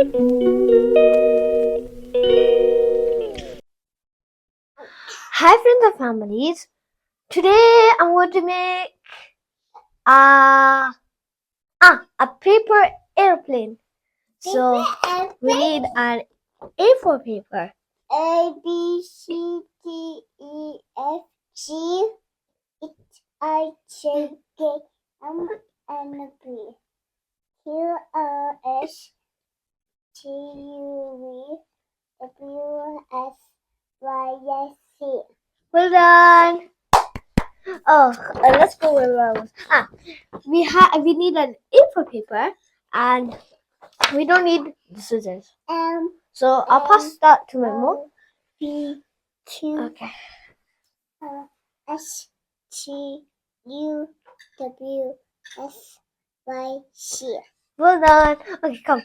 Hi friends and families. Today I'm going to make a paper airplane. So we need an A4 paper. A B C D E F G H I J K L M N P Q R S T U V W X Y Z. Well done. Let's go where I was. We need an A4 paper and we don't need the scissors. So I'll pass that to my mom. B Q Okay. S T U W S Y Z. Well done. Okay, come.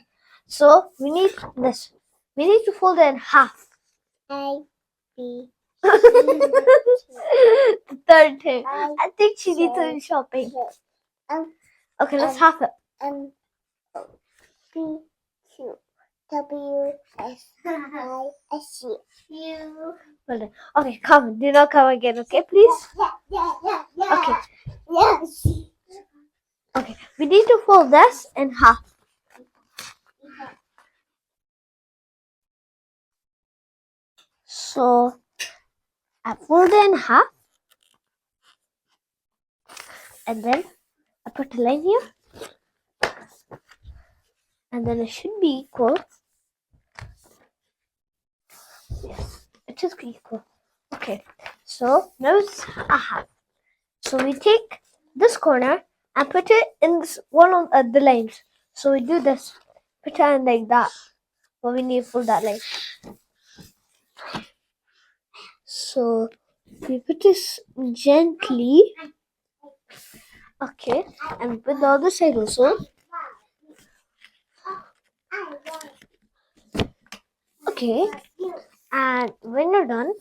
So we need this. We need to fold it in half. A B The third thing. I think she needs to J, be shopping. M Okay, let's half it. N O P Q W S Y S Z. Well done. Okay, come. Do not come again, okay, please? Okay. Yes. Okay, we need to fold this in half. So I fold it in half, and then I put a line here, and then it should be equal. Yes, it is equal. Okay, so now it's a half. So we take this corner and put it in this one of the lines. So we do this, put it in like that. But we need to fold that line. So we put this gently. Okay, and put the other side also. Okay, and when you're done,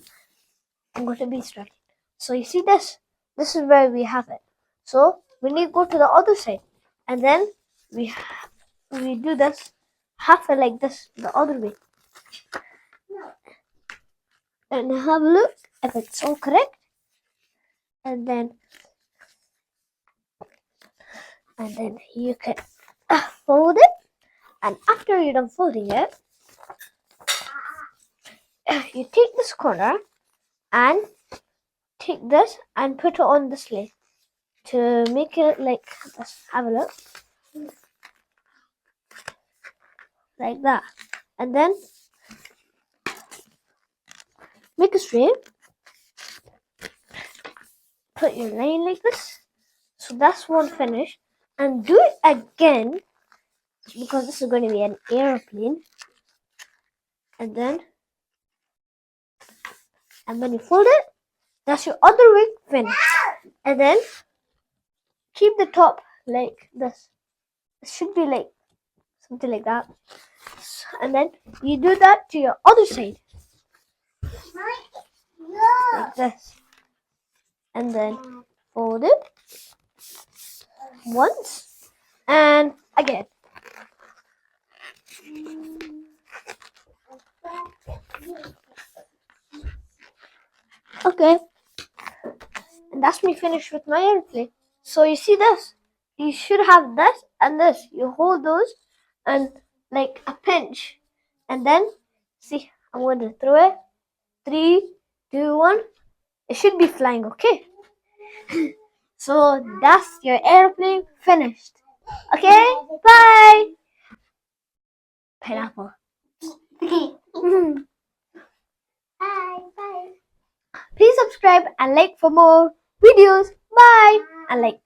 I'm going to be starting. So you see this? This is where we have it. So we need to go to the other side, and then we do this, half it like this, the other way, and have a look if it's all correct, and then you can fold it, and after you're done folding it, you take this corner and take this and put it on the sleeve to make it like this. Have a look. Like that. And then make a straight. Put your line like this. So that's one finish. And do it again because this is going to be an airplane. And then when you fold it, that's your other wing finish. And then keep the top like this. It should be like something like that. And then you do that to your other side. Like this. And then fold it once and again. Okay. And that's me finished with my airplane. So you see this? You should have this and this. You hold those and like a pinch. And then see, I'm going to throw it. 3, 2, 1. It should be flying, okay? So that's your airplane finished. Okay? Bye! Pineapple. Bye. Please subscribe and like for more videos. Bye! And like.